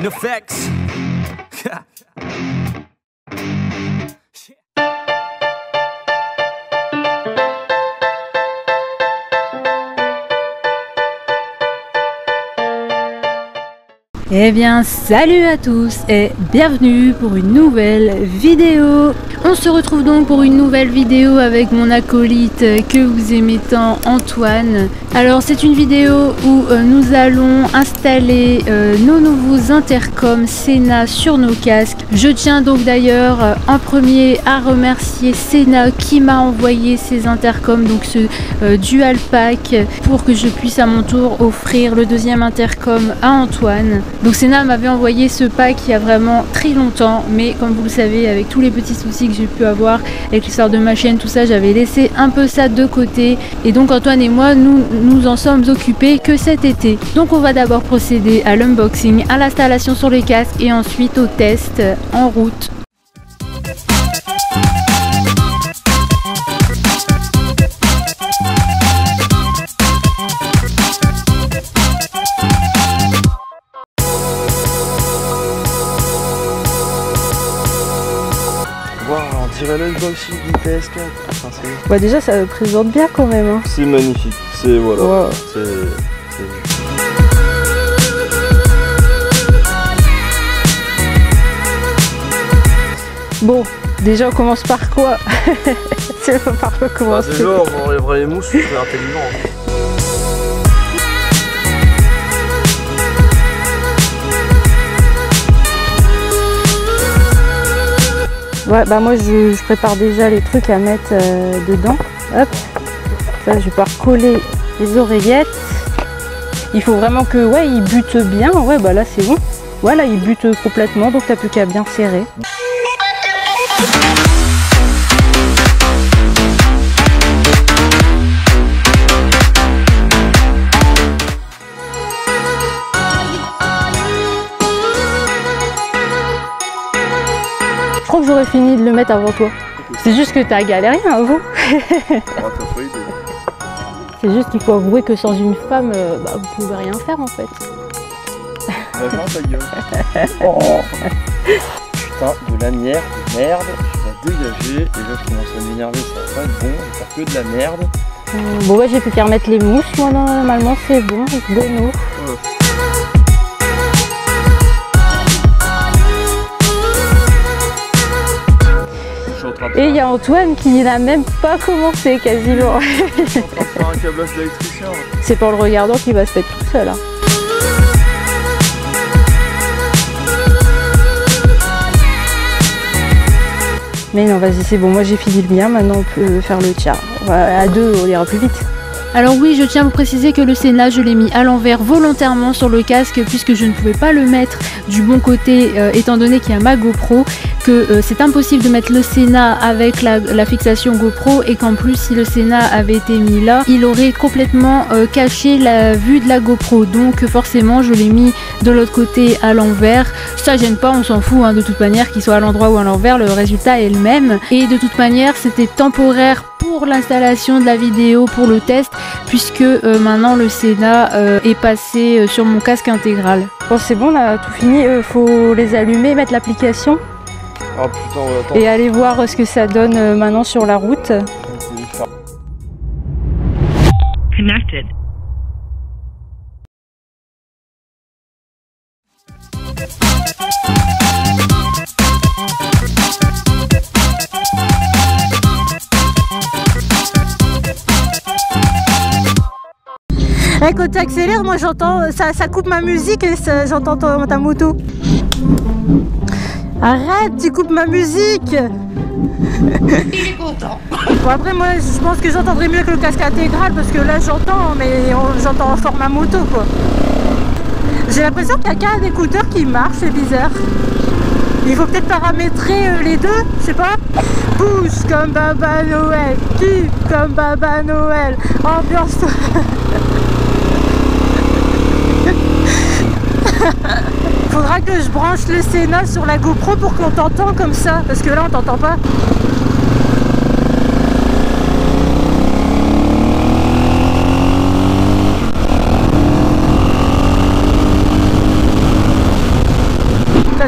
effects. Eh bien, salut à tous et bienvenue pour une nouvelle vidéo. On se retrouve donc pour une nouvelle vidéo avec mon acolyte que vous aimez tant, Antoine. Alors, c'est une vidéo où nous allons installer nos nouveaux intercoms Sena sur nos casques. Je tiens donc d'ailleurs en premier à remercier Sena qui m'a envoyé ces intercoms, donc ce dual pack, pour que je puisse à mon tour offrir le deuxième intercom à Antoine. Donc Sena m'avait envoyé ce pack il y a vraiment très longtemps, mais comme vous le savez, avec tous les petits soucis que j'ai pu avoir avec l'histoire de ma chaîne, tout ça, j'avais laissé un peu ça de côté. Et donc Antoine et moi, nous en sommes occupés que cet été. Donc on va d'abord procéder à l'unboxing, à l'installation sur les casques et ensuite au test en route. Wow, on dirait l'unboxing du PS4. Enfin, Bah déjà ça présente bien quand même. Hein. c'est magnifique. C'est voilà. Wow. Bon, déjà on commence par quoi? C'est pas par quoi commencer. Déjà on enlèverait les mousses, je serais intelligent. Ouais, bah moi je prépare déjà les trucs à mettre dedans. Hop, ça je vais pouvoir coller les oreillettes. Il faut vraiment que ouais, il bute bien. Ouais, bah là c'est bon. Voilà, il bute complètement, donc t'as plus qu'à bien serrer. Je crois que j'aurais fini de le mettre avant toi. C'est juste que t'as galéré, hein, vous. C'est juste qu'il faut avouer que sans une femme, bah, vous pouvez rien faire en fait. Vraiment ta gueule. Oh. Putain, de lanière, de merde, tu vas dégager. Et là je commence à m'énerver, ça va pas être bon, je vais faire que de la merde. Bon ouais, j'ai plus qu'à remettre les mousses, moi normalement c'est bon, bueno. Et il y a Antoine qui n'a même pas commencé quasiment. Je suis en train de faire un câblage d'électricien. C'est pas le regardant qui va se mettre tout seul. Hein. Mais non, vas-y, c'est bon, moi j'ai fini le bien, maintenant on peut faire le tien. À deux, on ira plus vite. Alors oui, je tiens à vous préciser que le Sena, je l'ai mis à l'envers volontairement sur le casque puisque je ne pouvais pas le mettre du bon côté étant donné qu'il y a ma GoPro, que c'est impossible de mettre le Sena avec la fixation GoPro et qu'en plus si le Sena avait été mis là, il aurait complètement caché la vue de la GoPro. Donc forcément, je l'ai mis de l'autre côté à l'envers. Ça gêne pas, on s'en fout hein, de toute manière qu'il soit à l'endroit ou à l'envers, le résultat est le même. Et de toute manière, c'était temporaire pour l'installation de la vidéo, pour le test, puisque maintenant le Sena est passé sur mon casque intégral. Bon c'est bon, on a tout fini, faut les allumer, mettre l'application et aller voir ce que ça donne maintenant sur la route. Connected. Et quand tu accélères, moi j'entends, ça coupe ma musique et j'entends ta moto. Arrête, tu coupes ma musique. Il est content. Bon après moi je pense que j'entendrai mieux que le casque intégral parce que là j'entends, mais j'entends en format moto quoi. J'ai l'impression qu'il y a qu'un écouteur qui marche, c'est bizarre. Il faut peut-être paramétrer les deux, je sais pas. Pousse comme Baba Noël, kiffe comme Baba Noël, ambiance-toi. Faudra que je branche le Sena sur la GoPro pour qu'on t'entend comme ça, parce que là on t'entend pas.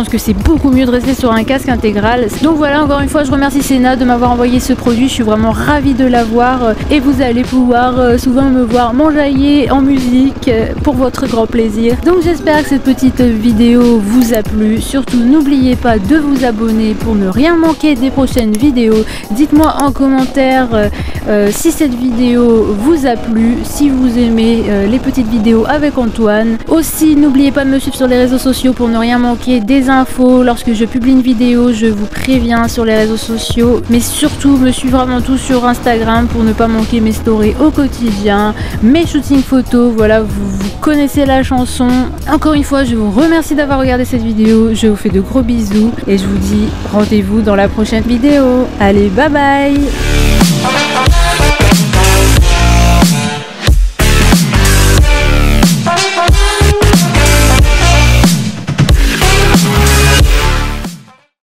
pense que c'est beaucoup mieux de rester sur un casque intégral. Donc voilà, encore une fois, je remercie Sénat de m'avoir envoyé ce produit. Je suis vraiment ravie de l'avoir et vous allez pouvoir souvent me voir m'enjailler en musique pour votre grand plaisir. Donc j'espère que cette petite vidéo vous a plu. Surtout, n'oubliez pas de vous abonner pour ne rien manquer des prochaines vidéos. Dites-moi en commentaire si cette vidéo vous a plu, si vous aimez les petites vidéos avec Antoine. Aussi, n'oubliez pas de me suivre sur les réseaux sociaux pour ne rien manquer des infos. Lorsque je publie une vidéo, je vous préviens sur les réseaux sociaux. Mais surtout, me suivre avant tout sur Instagram pour ne pas manquer mes stories au quotidien, mes shootings photos. Voilà, vous connaissez la chanson. Encore une fois, je vous remercie d'avoir regardé cette vidéo. Je vous fais de gros bisous et je vous dis rendez-vous dans la prochaine vidéo. Allez, bye bye!